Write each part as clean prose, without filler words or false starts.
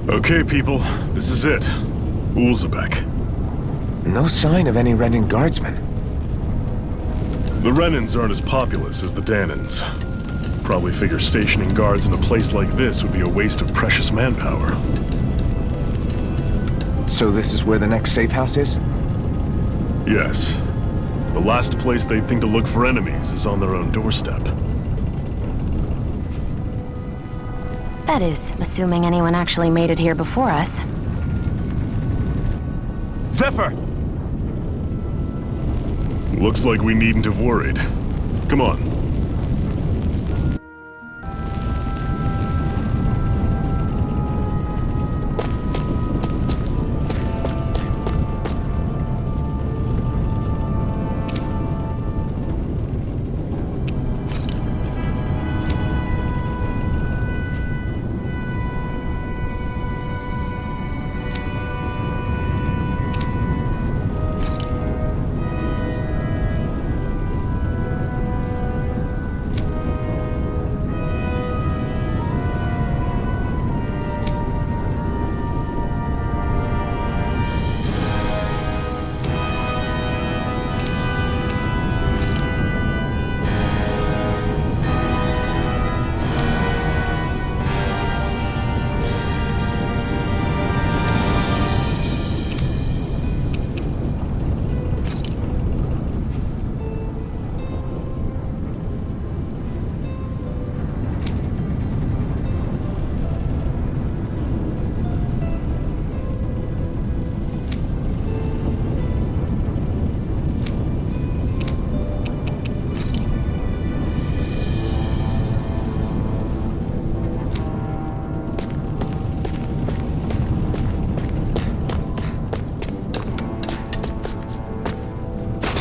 Okay, people, this is it. Ulzebek. No sign of any Renan guardsmen. The Renans aren't as populous as the Danans. Probably figure stationing guards in a place like this would be a waste of precious manpower. So this is where the next safe house is? Yes. The last place they'd think to look for enemies is on their own doorstep. That is, assuming anyone actually made it here before us. Zephyr! Looks like we needn't have worried. Come on.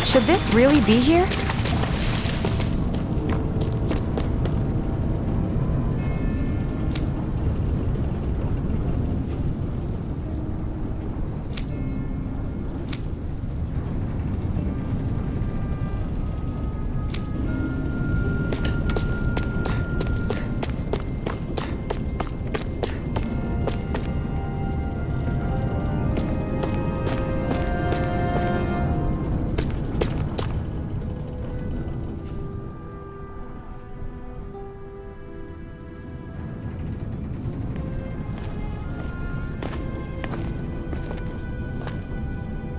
Should this really be here?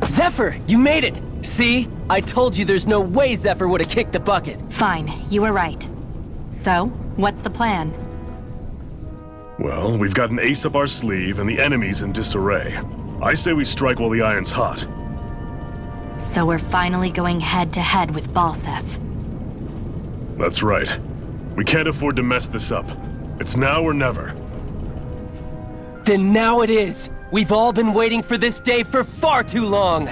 Zephyr, you made it! See? I told you there's no way Zephyr would have kicked the bucket. Fine, you were right. So, what's the plan? Well, we've got an ace up our sleeve and the enemy's in disarray. I say we strike while the iron's hot. So we're finally going head-to-head with Balsef. That's right. We can't afford to mess this up. It's now or never. Then now it is! We've all been waiting for this day for far too long!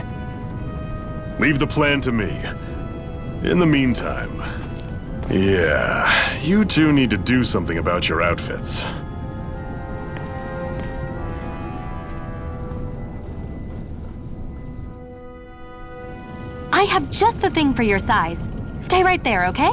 Leave the plan to me. In the meantime... yeah, you two need to do something about your outfits. I have just the thing for your size. Stay right there, okay?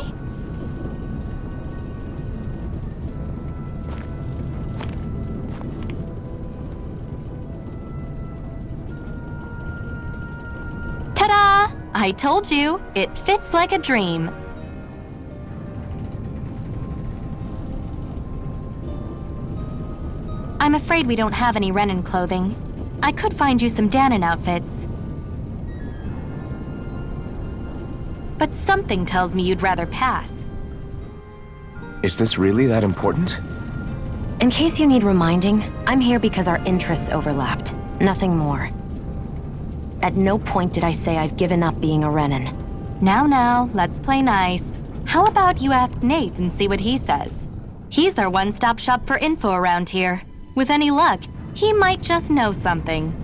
Ta-da! I told you, it fits like a dream. I'm afraid we don't have any Renan clothing. I could find you some Danan outfits. But something tells me you'd rather pass. Is this really that important? In case you need reminding, I'm here because our interests overlapped. Nothing more. At no point did I say I've given up being a Renan. Now, let's play nice. How about you ask Nath and see what he says? He's our one-stop shop for info around here. With any luck, he might just know something.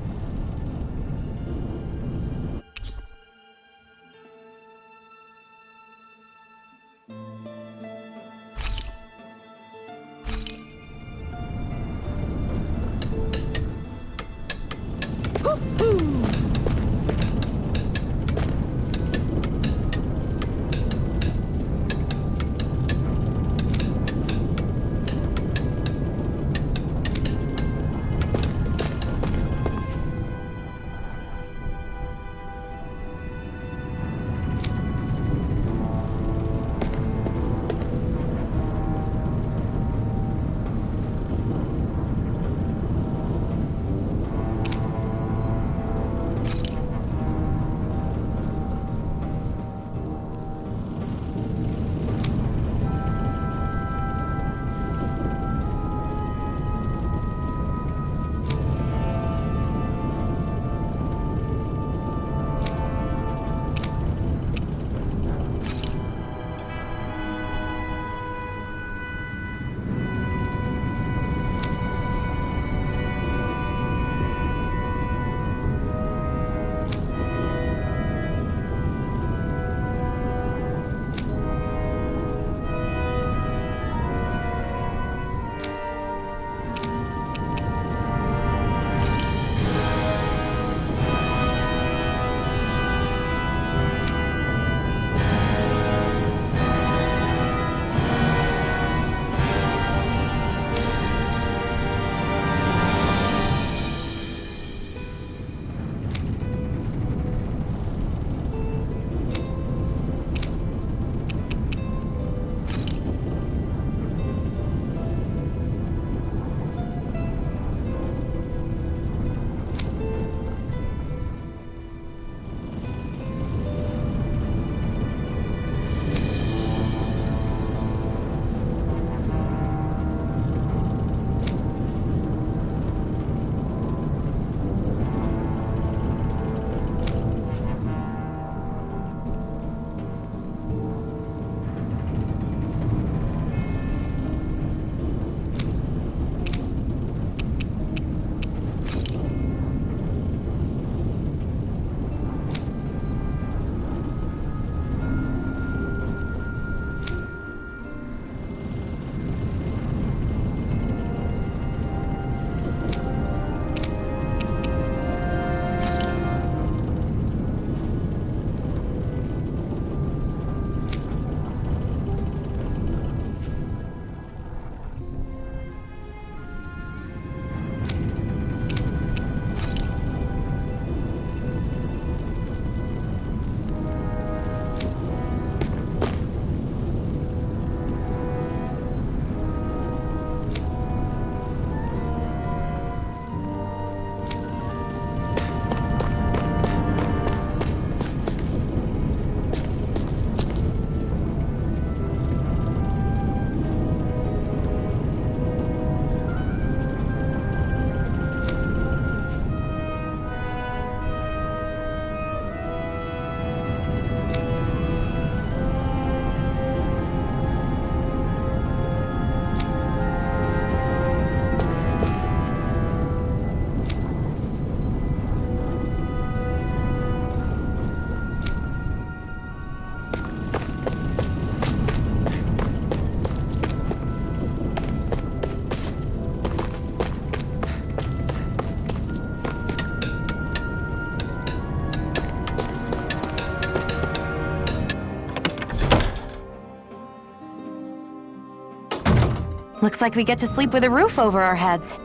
Looks like we get to sleep with a roof over our heads.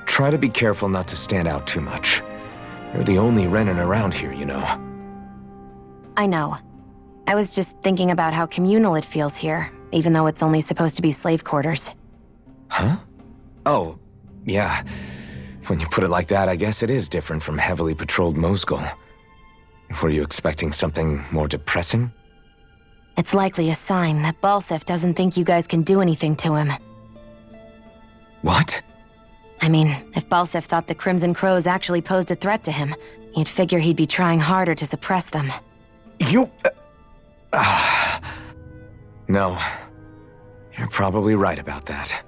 Try to be careful not to stand out too much. You're the only Renan around here, you know. I know. I was just thinking about how communal it feels here, even though it's only supposed to be slave quarters. Huh? Oh, yeah. When you put it like that, I guess it is different from heavily patrolled Mosgul. Were you expecting something more depressing? It's likely a sign that Balsef doesn't think you guys can do anything to him. What? I mean, if Balsef thought the Crimson Crows actually posed a threat to him, you'd figure he'd be trying harder to suppress them. You... No. You're probably right about that.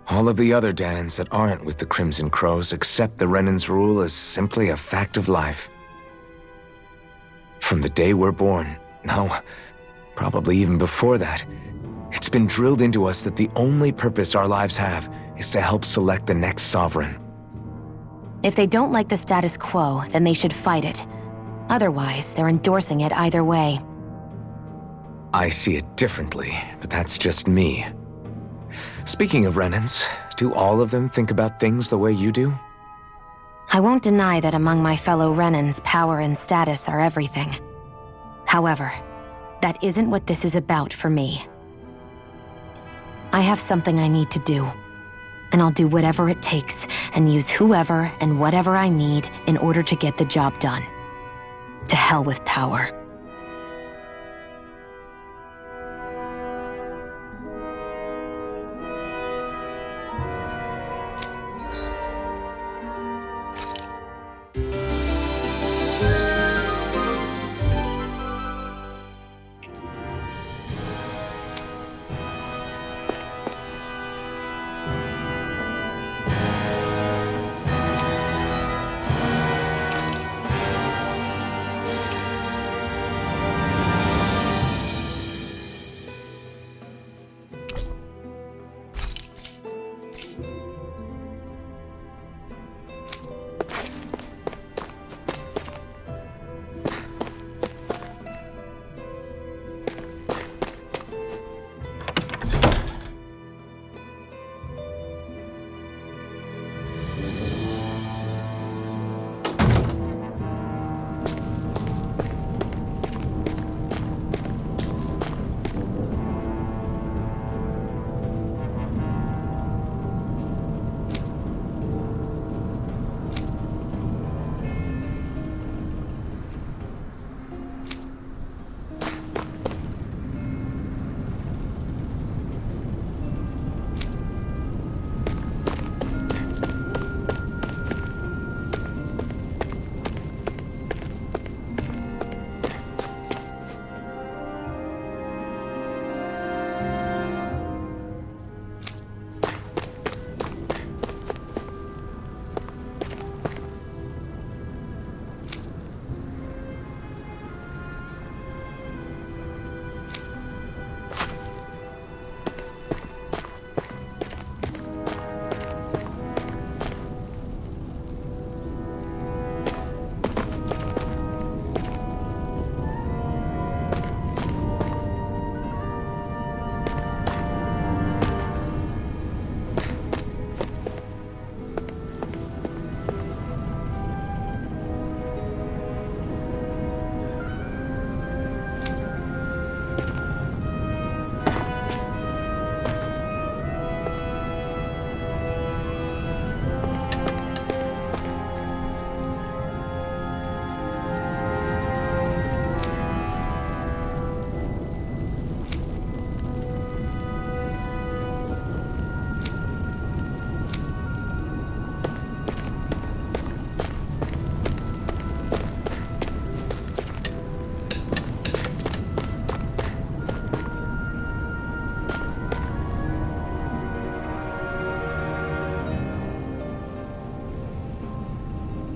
All of the other Danans that aren't with the Crimson Crows accept the Renan's rule as simply a fact of life. From the day we're born, no, probably even before that, it's been drilled into us that the only purpose our lives have is to help select the next sovereign. If they don't like the status quo, then they should fight it. Otherwise, they're endorsing it either way. I see it differently, but that's just me. Speaking of Renans, do all of them think about things the way you do? I won't deny that among my fellow Renans, power and status are everything. However, that isn't what this is about for me. I have something I need to do, and I'll do whatever it takes and use whoever and whatever I need in order to get the job done. To hell with power.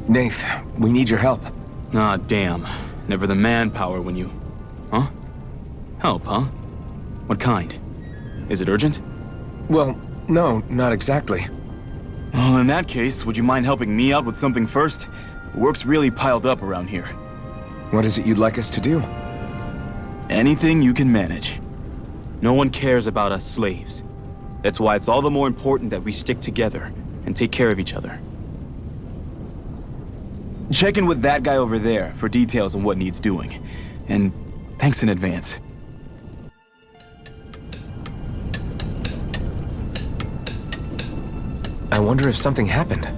Nath, we need your help. Ah, damn. Never the manpower when you... Huh? Help, huh? What kind? Is it urgent? Well, no, not exactly. Well, in that case, would you mind helping me out with something first? The work's really piled up around here. What is it you'd like us to do? Anything you can manage. No one cares about us slaves. That's why it's all the more important that we stick together and take care of each other. Check in with that guy over there for details on what needs doing. And thanks in advance. I wonder if something happened.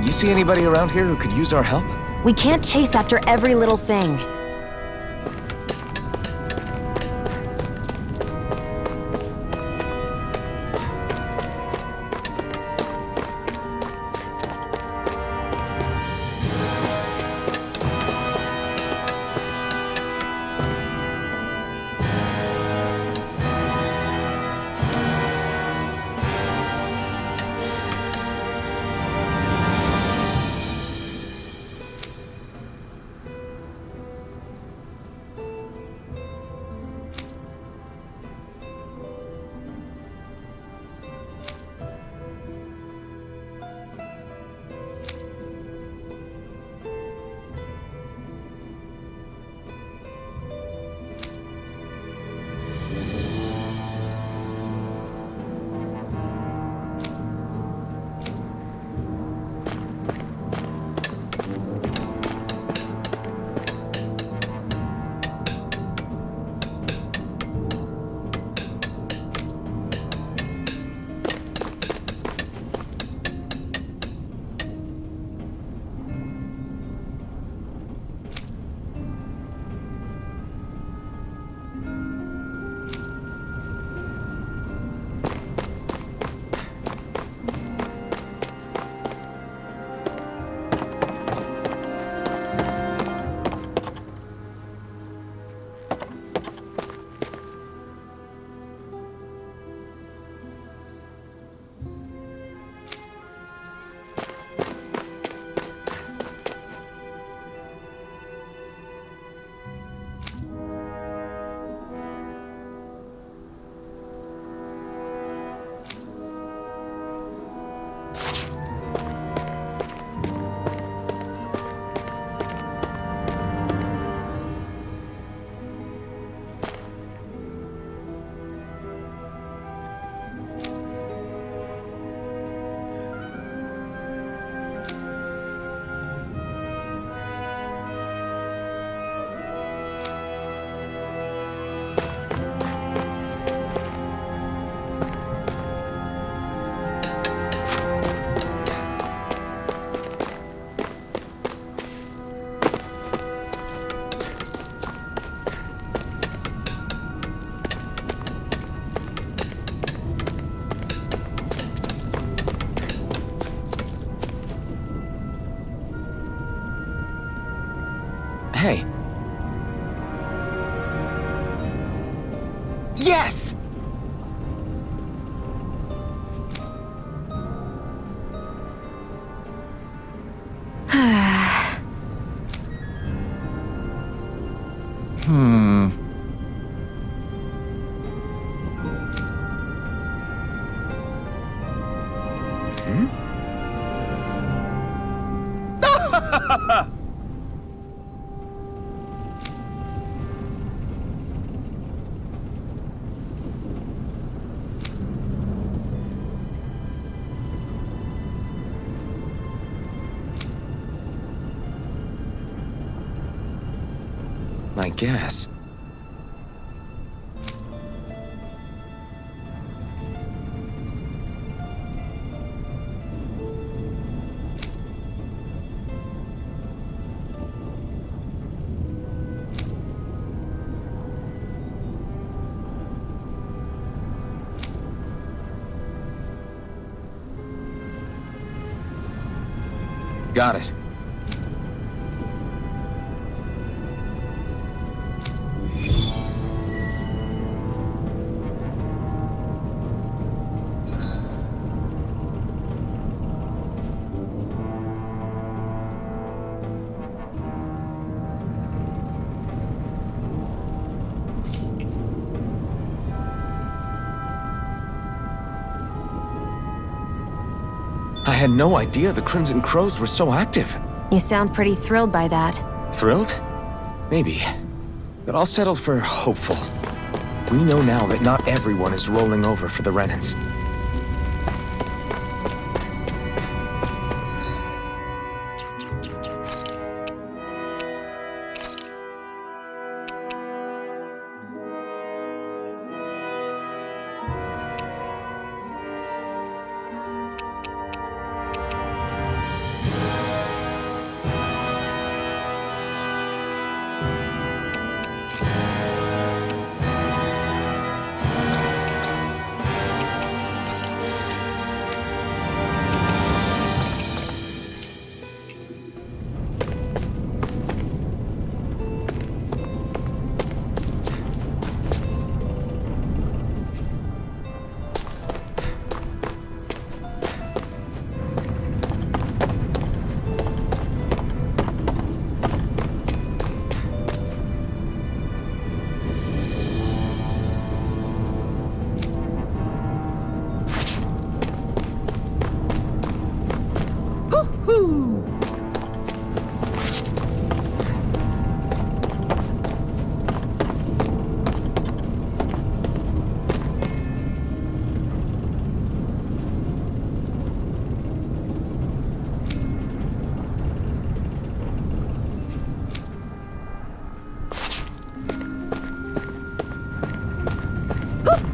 You see anybody around here who could use our help? We can't chase after every little thing. Hey. Yes! I guess. Got it. I had no idea the Crimson Crows were so active. You sound pretty thrilled by that. Thrilled? Maybe. But I'll settle for hopeful. We know now that not everyone is rolling over for the Renans.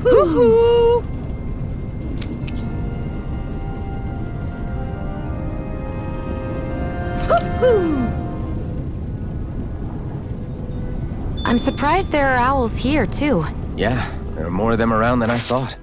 Woohoo! I'm surprised there are owls here, too. Yeah, there are more of them around than I thought.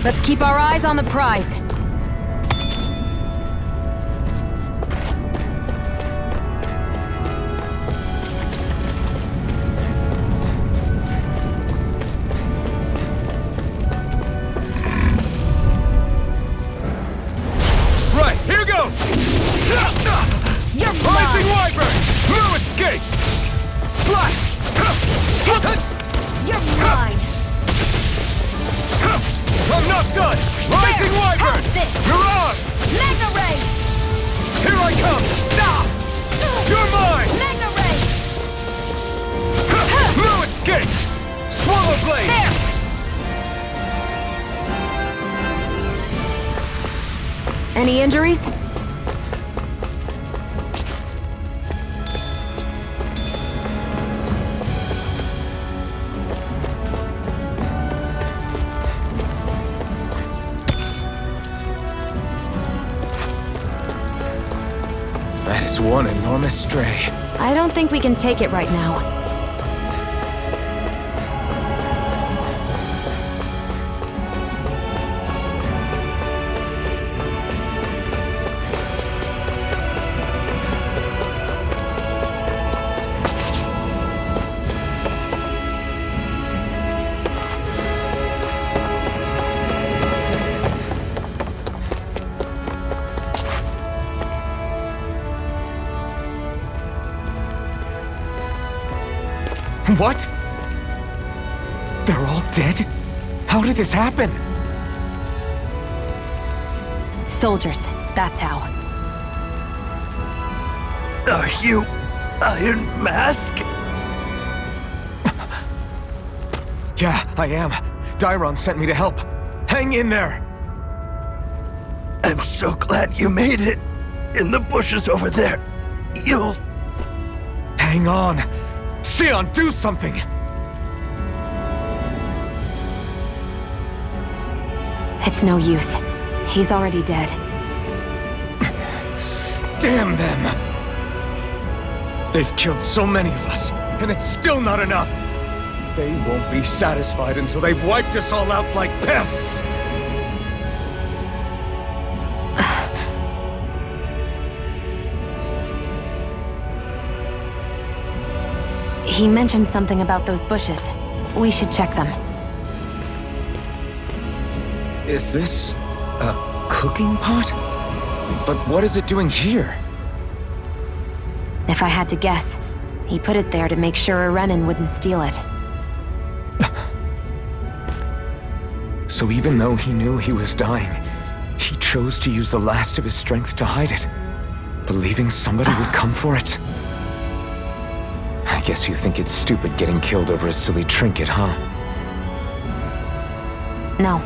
Let's keep our eyes on the prize. Right, here goes! You're Rising mine! Wyvern! No escape! Slash! You're mine! I'm not done! Rising Wyvern! Have this! Mirage! Mega Ray! Here I come! Stop! You're mine! Mega Ray! Blue escape! Swallow blade! There! Any injuries? That is one enormous stray. I don't think we can take it right now. What? They're all dead? How did this happen? Soldiers, that's how. Are you Iron Mask? Yeah, I am. Dairon sent me to help. Hang in there! I'm so glad you made it. In the bushes over there. You'll... Hang on! Sion, do something! It's no use. He's already dead. Damn them! They've killed so many of us, and it's still not enough! They won't be satisfied until they've wiped us all out like pests! He mentioned something about those bushes. We should check them. Is this a cooking pot? But what is it doing here? If I had to guess, he put it there to make sure a Renin wouldn't steal it. So even though he knew he was dying, he chose to use the last of his strength to hide it, believing somebody would come for it. I guess you think it's stupid getting killed over a silly trinket, huh? No.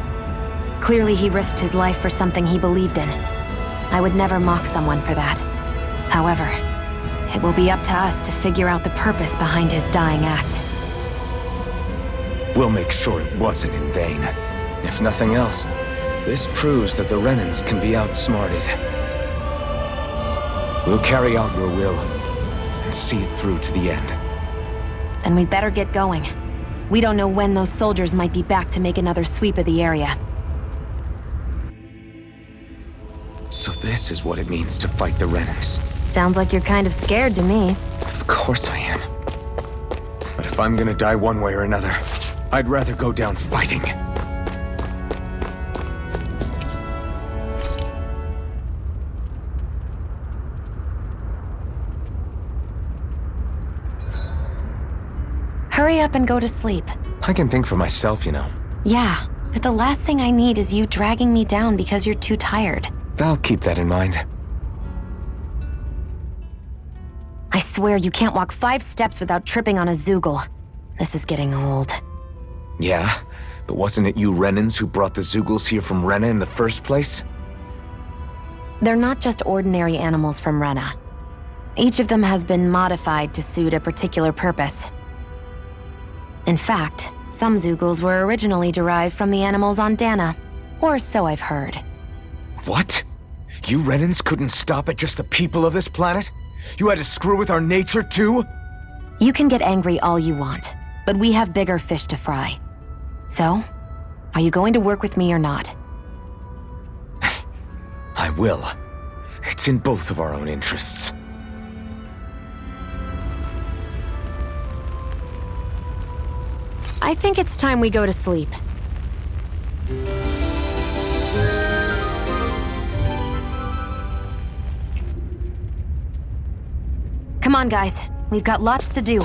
Clearly he risked his life for something he believed in. I would never mock someone for that. However, it will be up to us to figure out the purpose behind his dying act. We'll make sure it wasn't in vain. If nothing else, this proves that the Renins can be outsmarted. We'll carry out your will, and see it through to the end. Then we'd better get going. We don't know when those soldiers might be back to make another sweep of the area. So this is what it means to fight the Renins. Sounds like you're kind of scared to me. Of course I am. But if I'm gonna die one way or another, I'd rather go down fighting. Hurry up and go to sleep. I can think for myself, you know. Yeah, but the last thing I need is you dragging me down because you're too tired. I'll keep that in mind. I swear you can't walk 5 steps without tripping on a Zoogle. This is getting old. Yeah? But wasn't it you Renins who brought the Zoogles here from Rena in the first place? They're not just ordinary animals from Rena. Each of them has been modified to suit a particular purpose. In fact, some Zoogles were originally derived from the animals on Dana. Or so I've heard. What? You Renins couldn't stop at just the people of this planet? You had to screw with our nature too? You can get angry all you want, but we have bigger fish to fry. So, are you going to work with me or not? I will. It's in both of our own interests. I think it's time we go to sleep. Come on, guys. We've got lots to do.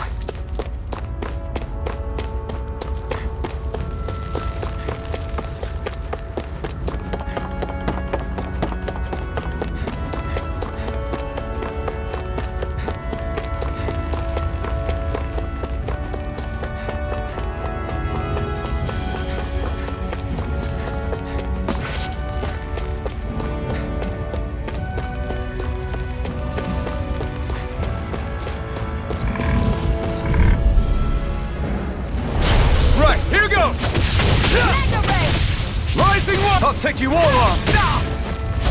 I'll take you all on!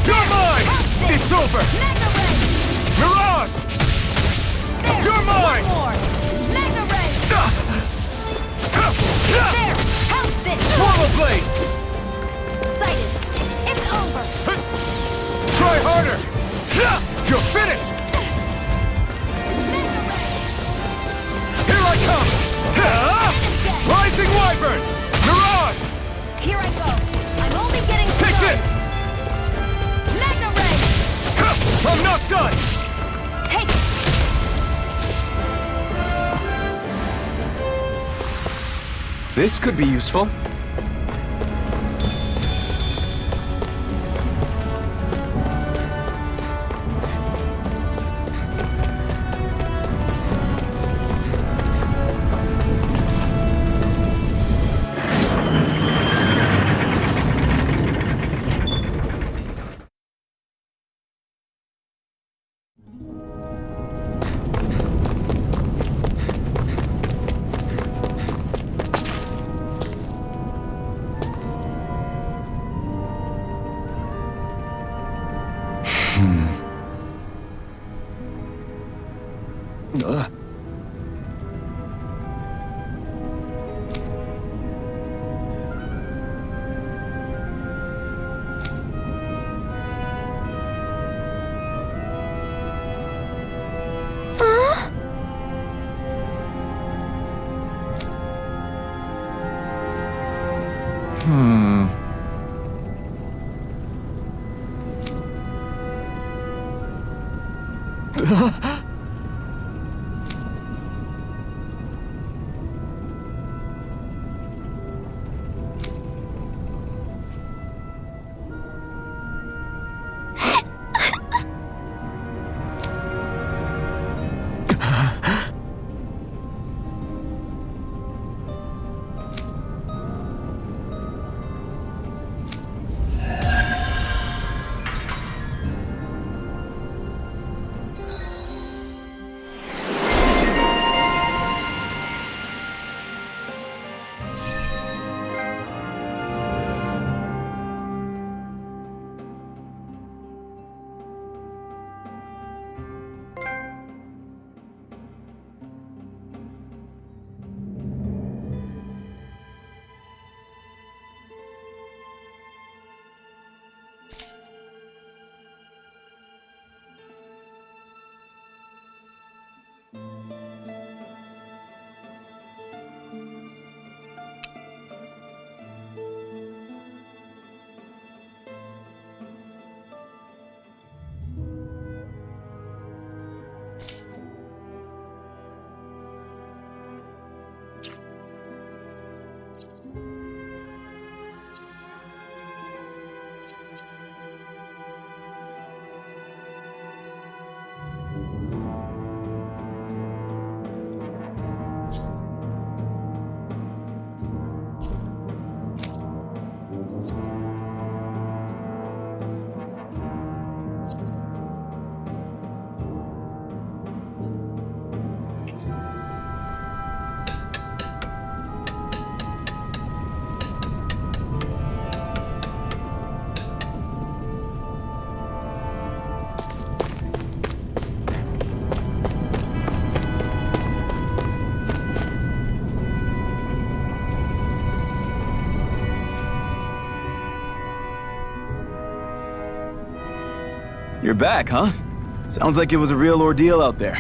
You're mine! It's over! Mirage! You're mine! Swallow blade! It's over! Try harder! You're finished! Here I come! Rising Wyvern! Mirage! Here I go! I'm only getting Take started! this! Magna Ray! I'm not done! Take it! This could be useful. You're back, huh? Sounds like it was a real ordeal out there.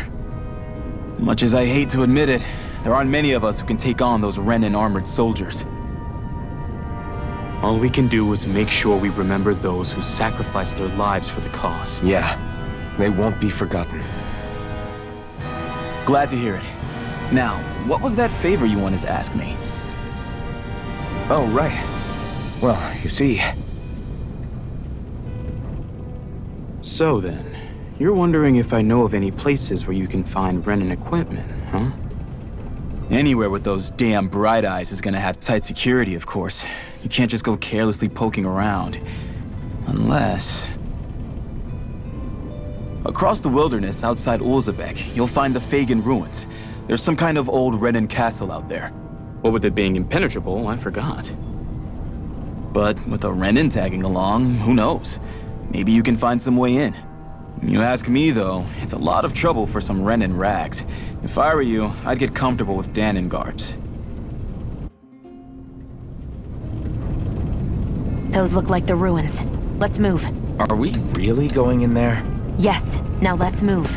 Much as I hate to admit it, there aren't many of us who can take on those Renin armored soldiers. All we can do is make sure we remember those who sacrificed their lives for the cause. Yeah, they won't be forgotten. Glad to hear it. Now, what was that favor you wanted to ask me? Oh, right. Well, you see... So then, you're wondering if I know of any places where you can find Renin equipment, huh? Anywhere with those damn bright eyes is gonna have tight security, of course. You can't just go carelessly poking around. Unless... Across the wilderness outside Ulzebek, you'll find the Fagin ruins. There's some kind of old Renin castle out there. What with it being impenetrable, I forgot. But with a Renin tagging along, who knows? Maybe you can find some way in. You ask me, though, it's a lot of trouble for some Renin rags. If I were you, I'd get comfortable with Danon guards. Those look like the ruins. Let's move. Are we really going in there? Yes, now let's move.